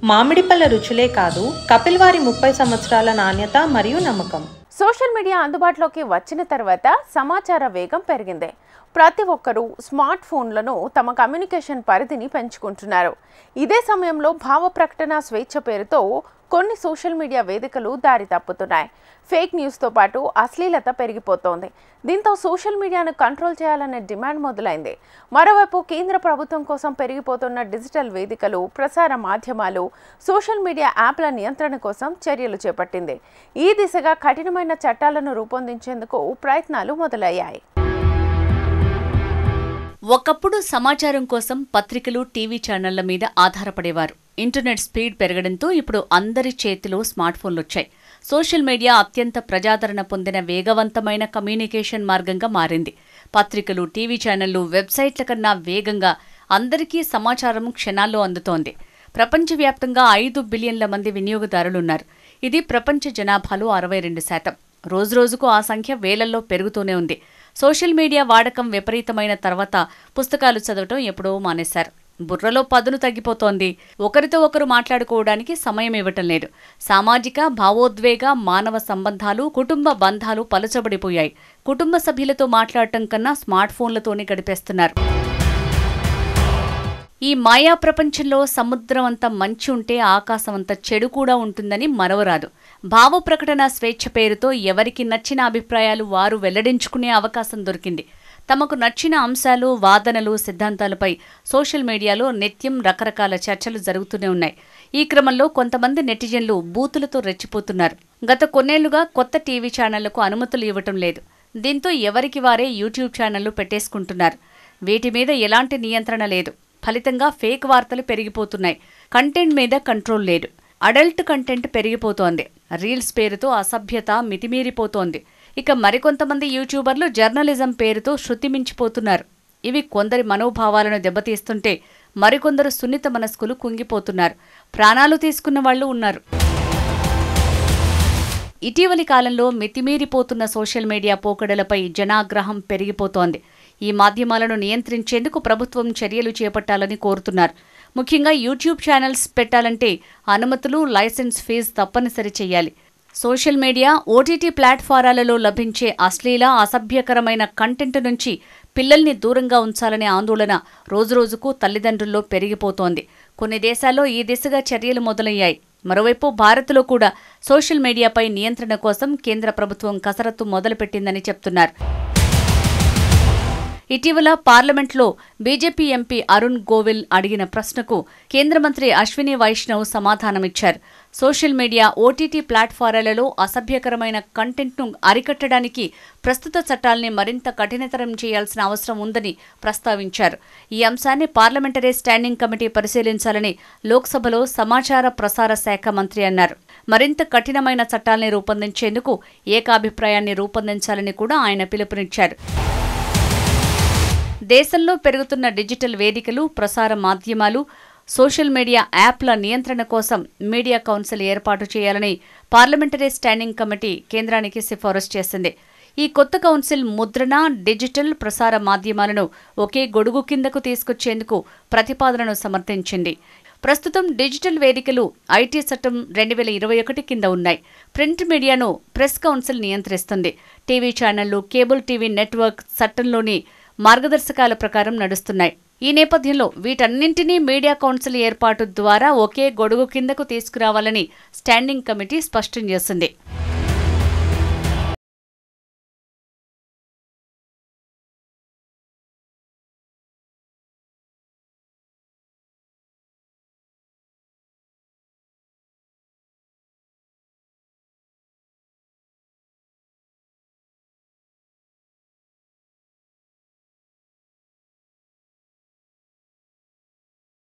మామిడి పళ్ళ రుచులే కాదు, కపిల్ వారి 30 సంవత్సరాల నాణ్యత మరియు నమ్మకం. సోషల్ మీడియా అందుబాటులోకి వచ్చిన తర్వాత సమాచార వేగం పెరిగింది. ప్రతి ఒక్కరూ స్మార్ట్ ఫోన్లను తమ కమ్యూనికేషన్ పరిధిని పెంచుకుంటున్నారు. ఇదే సమయంలో భావ ప్రకటన స్వేచ్ఛ పేరుతో కొన్ని సోషల్ మీడియా వేదికలు దారి తప్పుతున్నాయి. ఫేక్ న్యూస్తో పాటు అశ్లీలత పెరిగిపోతోంది. దీంతో సోషల్ మీడియాను కంట్రోల్ చేయాలనే డిమాండ్ మొదలైంది. మరోవైపు కేంద్ర ప్రభుత్వం కోసం పెరిగిపోతున్న డిజిటల్ వేదికలు, ప్రసార మాధ్యమాలు సోషల్ మీడియా యాప్ల నియంత్రణ కోసం చర్యలు చేపట్టింది. ఈ దిశగా కఠినమైన చట్టాలను రూపొందించేందుకు ప్రయత్నాలు మొదలయ్యాయి. ఒకప్పుడు సమాచారం కోసం పత్రికలు, టీవీ ఛానళ్ల మీద ఆధారపడేవారు. ఇంటర్నెట్ స్పీడ్ పెరగడంతో ఇప్పుడు అందరి చేతిలో స్మార్ట్ ఫోన్లొచ్చాయి. సోషల్ మీడియా అత్యంత ప్రజాదరణ పొందిన వేగవంతమైన కమ్యూనికేషన్ మార్గంగా మారింది. పత్రికలు, టీవీ ఛానళ్లు, వెబ్సైట్ల కన్నా వేగంగా అందరికీ సమాచారం క్షణాల్లో అందుతోంది. ప్రపంచవ్యాప్తంగా 5 బిలియన్ల మంది వినియోగదారులున్నారు. ఇది ప్రపంచ జనాభాలో 62%. రోజురోజుకు ఆ సంఖ్య వేలల్లో పెరుగుతూనే ఉంది. సోషల్ మీడియా వాడకం విపరీతమైన తర్వాత పుస్తకాలు చదవటం ఎప్పుడో మానేశారు. బుర్రలో పదును తగ్గిపోతోంది. ఒకరితో ఒకరు మాట్లాడుకోవడానికి సమయం ఇవ్వటం లేదు. సామాజిక, భావోద్వేగ, మానవ సంబంధాలు, కుటుంబ బంధాలు పలుచబడిపోయాయి. కుటుంబ సభ్యులతో మాట్లాడటం కన్నా స్మార్ట్ ఫోన్లతోనే గడిపేస్తున్నారు. ఈ మాయా ప్రపంచంలో సముద్రం అంత మంచి ఉంటే ఆకాశం అంత చెడు కూడా ఉంటుందని మరవరాదు. భావ ప్రకటన స్వేచ్ఛ పేరుతో ఎవరికి నచ్చిన అభిప్రాయాలు వారు వెల్లడించుకునే అవకాశం దొరికింది. తమకు నచ్చిన అంశాలు, వాదనలు, సిద్ధాంతాలపై సోషల్ మీడియాలో నిత్యం రకరకాల చర్చలు జరుగుతూనే ఉన్నాయి. ఈ క్రమంలో కొంతమంది నెటిజన్లు బూతులతో రెచ్చిపోతున్నారు. గత కొన్నేళ్లుగా కొత్త టీవీ ఛానళ్లకు అనుమతులు ఇవ్వటం లేదు. దీంతో ఎవరికి వారే యూట్యూబ్ ఛానళ్లు పెట్టేసుకుంటున్నారు. వీటి మీద ఎలాంటి నియంత్రణ లేదు. ఫలితంగా ఫేక్ వార్తలు పెరిగిపోతున్నాయి. కంటెంట్ మీద కంట్రోల్ లేదు. అడల్ట్ కంటెంట్ పెరిగిపోతోంది. రీల్స్ పేరుతో అసభ్యత మితిమీరిపోతోంది. ఇక మరికొంతమంది యూట్యూబర్లు జర్నలిజం పేరుతో శృతిమించిపోతున్నారు. ఇవి కొందరి మనోభావాలను దెబ్బతీస్తుంటే మరికొందరు సున్నిత మనస్కులు కుంగిపోతున్నారు. ప్రాణాలు తీసుకున్న వాళ్లు ఉన్నారు. ఇటీవలి కాలంలో మితిమీరిపోతున్న సోషల్ మీడియా పోకడలపై జనాగ్రహం పెరిగిపోతోంది. ఈ మాధ్యమాలను నియంత్రించేందుకు ప్రభుత్వం చర్యలు చేపట్టాలని కోరుతున్నారు. ముఖ్యంగా యూట్యూబ్ ఛానల్స్ పెట్టాలంటే అనుమతులు, లైసెన్స్ ఫీజు తప్పనిసరి చేయాలి. సోషల్ మీడియా, ఓటీటీ ప్లాట్ఫారాలలో లభించే అశ్లీల, అసభ్యకరమైన కంటెంట్ నుంచి పిల్లల్ని దూరంగా ఉంచాలనే ఆందోళన రోజురోజుకు తల్లిదండ్రుల్లో పెరిగిపోతోంది. కొన్ని దేశాల్లో ఈ దిశగా చర్యలు మొదలయ్యాయి. మరోవైపు భారత్లో కూడా సోషల్ మీడియాపై నియంత్రణ కోసం కేంద్ర ప్రభుత్వం కసరత్తు మొదలుపెట్టిందని చెప్తున్నారు. ఇటీవల పార్లమెంట్లో బీజేపీ ఎంపీ అరుణ్ గోవిల్ అడిగిన ప్రశ్నకు కేంద్ర మంత్రి అశ్విని వైష్ణవ్ సమాధానమిచ్చారు. సోషల్ మీడియా, ఓటీటీ ప్లాట్ఫారాలలో అసభ్యకరమైన కంటెంట్ను అరికట్టడానికి ప్రస్తుత చట్టాల్ని మరింత కఠినతరం చేయాల్సిన అవసరం ఉందని ప్రస్తావించారు. ఈ అంశాన్ని పార్లమెంటరీ స్టాండింగ్ కమిటీ పరిశీలించాలని లోక్సభలో సమాచార ప్రసార శాఖ మంత్రి అన్నారు. మరింత కఠినమైన చట్టాల్ని రూపొందించేందుకు ఏకాభిప్రాయాన్ని రూపొందించాలని కూడా ఆయన పిలుపునిచ్చారు. దేశంలో పెరుగుతున్న డిజిటల్ వేదికలు, ప్రసార మాధ్యమాలు, సోషల్ మీడియా యాప్ల నియంత్రణ కోసం మీడియా కౌన్సిల్ ఏర్పాటు చేయాలని పార్లమెంటరీ స్టాండింగ్ కమిటీ కేంద్రానికి సిఫారసు చేసింది. ఈ కొత్త కౌన్సిల్ ముద్రణ, డిజిటల్, ప్రసార మాధ్యమాలను ఒకే గొడుగు కిందకు తీసుకొచ్చేందుకు ప్రతిపాదనను సమర్థించింది. ప్రస్తుతం డిజిటల్ వేదికలు ఐటీ చట్టం 2021 కింద ఉన్నాయి. ప్రింట్ మీడియాను ప్రెస్ కౌన్సిల్ నియంత్రిస్తుంది. టీవీ ఛానళ్లు, కేబుల్ టీవీ నెట్వర్క్ చట్టంలోని మార్గదర్శకాల ప్రకారం నడుస్తున్నాయి. ఈ నేపథ్యంలో వీటన్నింటినీ మీడియా కౌన్సిల్ ఏర్పాటు ద్వారా ఒకే గొడుగు కిందకు తీసుకురావాలని స్టాండింగ్ కమిటీ స్పష్టం చేసింది.